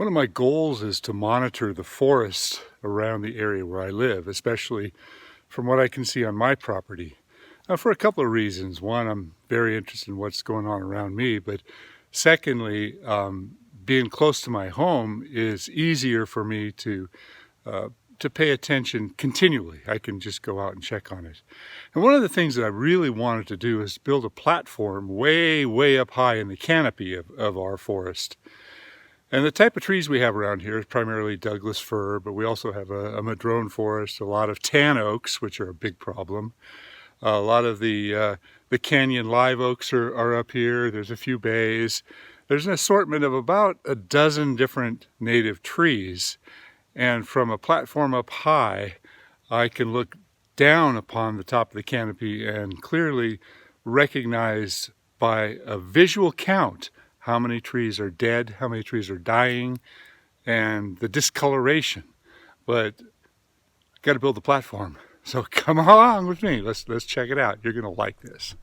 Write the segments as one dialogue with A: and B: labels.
A: One of my goals is to monitor the forest around the area where I live, especially from what I can see on my property. For a couple of reasons. One, I'm very interested in what's going on around me, but secondly, being close to my home is easier for me to pay attention continually. I can just go out and check on it. And one of the things that I really wanted to do is build a platform way up high in the canopy of our forest. And the type of trees we have around here is primarily Douglas fir, but we also have a madrone forest, a lot of tan oaks, which are a big problem. A lot of the canyon live oaks are up here. There's a few bays. There's an assortment of about a dozen different native trees. And from a platform up high, I can look down upon the top of the canopy and clearly recognize by a visual count how many trees are dead, how many trees are dying, and the discoloration. But I've got to build the platform. So come along with me. Let's check it out. You're going to like this.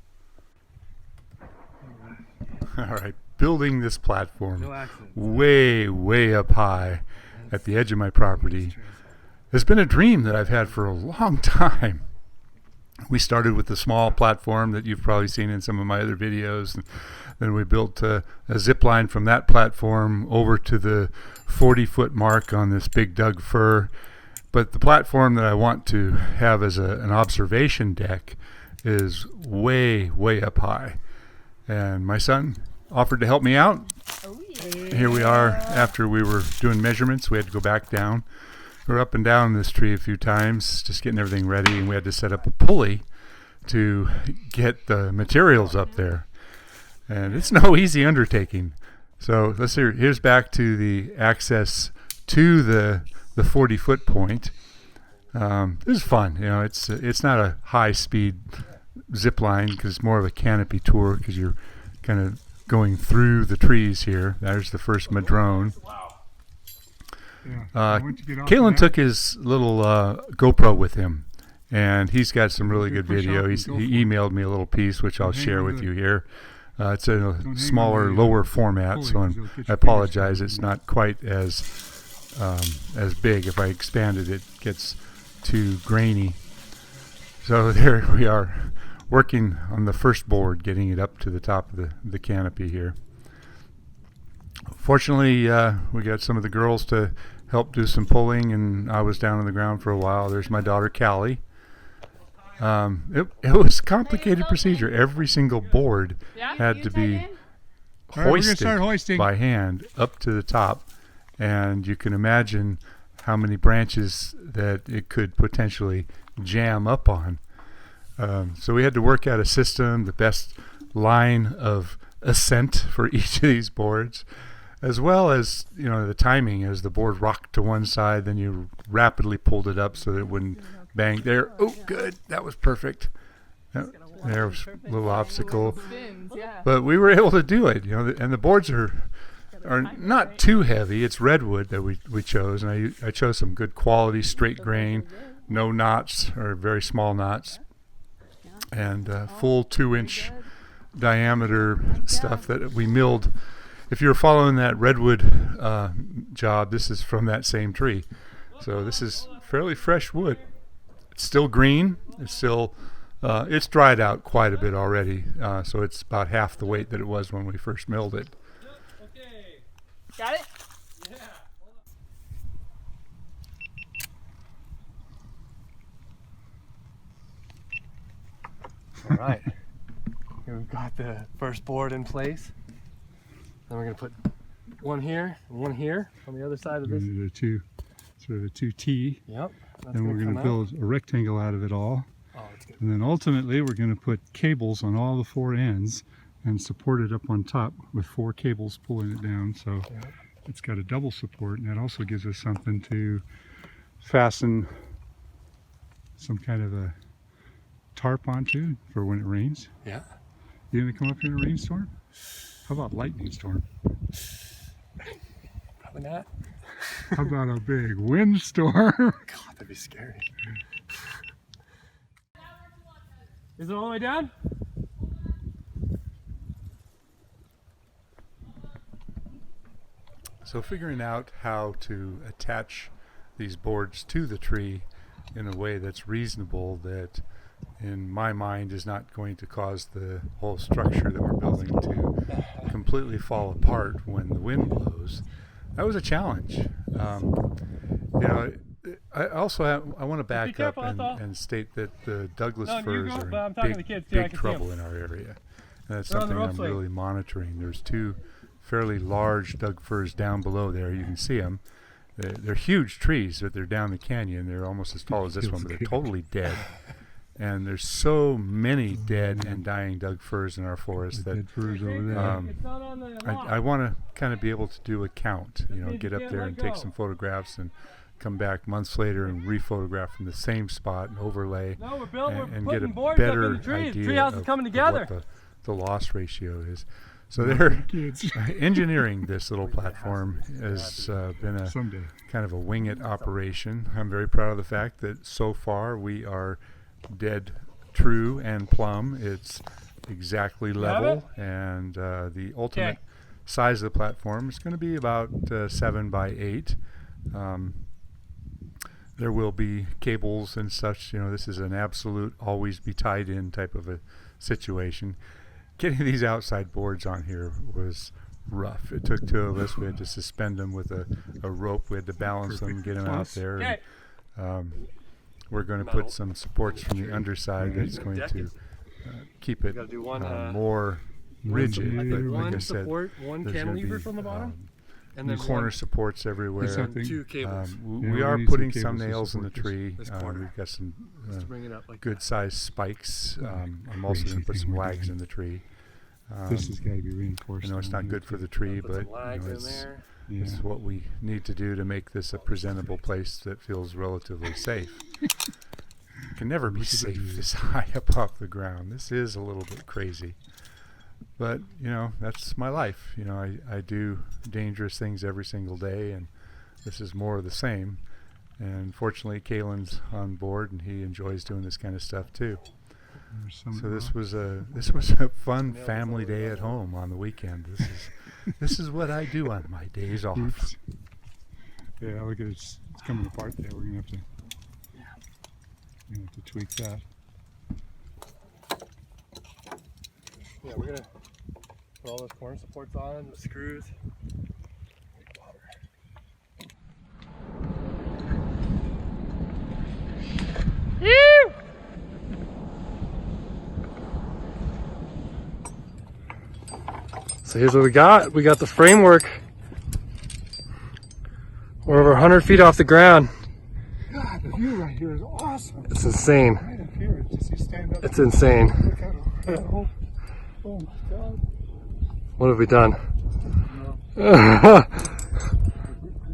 A: All right, building this platform way up high at the edge of my property has been a dream that I've had for a long time. We started with the small platform that you've probably seen in some of my other videos. And then we built a zip line from that platform over to the 40-foot mark on this big Doug fir. But the platform that I want to have as an observation deck is way up high. And my son offered to help me out. Oh, yeah. Here we are after we were doing measurements. We had to go back down. We're up and down this tree a few times, just getting everything ready, and we had to set up a pulley to get the materials up there. And it's no easy undertaking. So let's see, here's back to the access to the 40-foot point. This is fun. You know, it's not a high-speed zip line because it's more of a canopy tour because you're kind of going through the trees here. There's the first madrone. Kalen took his little GoPro with him, and he's got some really good video. He emailed me a little piece, which I'll share with you here. It's in a smaller, lower format, so I apologize. It's not quite as big. If I expand it, it gets too grainy. So there we are, working on the first board, getting it up to the top of the canopy here. Fortunately, we got some of the girls to help do some pulling, and I was down on the ground for a while. There's my daughter, Callie. It was a complicated procedure. Every single board had to be hoisted by hand up to the top, and you can imagine how many branches that it could potentially jam up on. So we had to work out a system, the best line of ascent for each of these boards, as well as, you know, the timing. As the board rocked to one side, then you rapidly pulled it up so that it wouldn't bang there. Oh, good. That was perfect. There was a little obstacle. But we were able to do it, you know, and the boards are not too heavy. It's redwood that we chose, and I chose some good quality straight grain, no knots or very small knots, and full 2-inch diameter stuff that we milled. If you're following that redwood job, this is from that same tree. So this is fairly fresh wood. It's still green. It's still, it's dried out quite a bit already. So it's about half the weight that it was when we first milled it.
B: Okay. Got it? Yeah.
C: All right. Here we've got the first board in place. Then we're going to put one here and one here on the other side of this.
A: Sort of a 2T.
C: Yep.
A: And we're going to build a rectangle out of it all.
C: Oh, that's good.
A: And then ultimately we're going to put cables on all the 4 ends and support it up on top with 4 cables pulling it down. So it's got a double support, and that also gives us something to fasten some kind of a tarp onto for when it rains.
C: Yeah.
A: You going to come up here in a rainstorm? How about lightning storm?
C: Probably not.
A: How about a big windstorm?
C: God, that'd be scary. Is it all the way down?
A: So figuring out how to attach these boards to the tree in a way that's reasonable, that in my mind is not going to cause the whole structure that we're building to completely fall apart when the wind blows, that was a challenge. You know, I also I want to back up
B: careful,
A: and state that the Douglas
B: No, you
A: firs
B: go,
A: are
B: but I'm
A: in
B: talking to the kids, too. I
A: big
B: can see 'em.
A: trouble in our area. And that's
B: They're on the
A: something I'm
B: rope swing.
A: really monitoring. There's two fairly large Doug firs down below there. You can see them. They're huge trees, but they're down the canyon. They're almost as tall as this one, but they're totally dead. And there's so many dead and dying Doug firs in our forest that
B: It's not on the
A: I want to kind of be able to do a count, you know, get up there and take some photographs and come back months later and re-photograph from the same spot and overlay
B: No, we're building.
A: and
B: We're
A: get a
B: putting boards up
A: better
B: in the tree. The
A: idea
B: tree house is
A: of
B: coming together.
A: what the loss ratio is. So they're engineering this little platform has been a kind of a wing it operation. I'm very proud of the fact that so far we are dead true and plumb. It's exactly level, and the ultimate size of the platform is going to be about 7 by 8. There will be cables and such. You know, this is an absolute always be tied in type of a situation. Getting these outside boards on here was rough. It took two of us. We had to suspend them with a rope. We had to balance them, get them out there. And, we're going to put some supports from the underside that's going to keep it more rigid. But like I said,
C: one
A: there's going to
C: cantilever
A: be
C: from the bottom, and
A: new
C: then
A: corner supports everywhere.
C: two cables.
A: We are putting some nails in the tree. We've got some
C: to bring it up like
A: good sized spikes. I'm also going to put some lags in the tree.
D: This has got to be reinforced.
A: I know it's not good for the tree, but you know, it's what we need to do to make this a presentable place that feels relatively safe. It can never be safe this high up off the ground. This is a little bit crazy. But, you know, that's my life. You know, I do dangerous things every single day, and this is more of the same. And fortunately, Kalen's on board, and he enjoys doing this kind of stuff too. So this was a fun family day at home on the weekend. This is what I do on my days off.
D: Yeah, look at it. It's coming apart there. We're gonna have to tweak that.
C: Yeah, we're gonna put all those corner supports on, the screws. So here's what we got. We got the framework. We're over 100 feet off the ground.
D: God, the view right here is awesome.
C: It's insane.
D: Right up here, just you stand up.
C: It's insane.
D: Look at it. Oh my God.
C: What have we done?
D: No.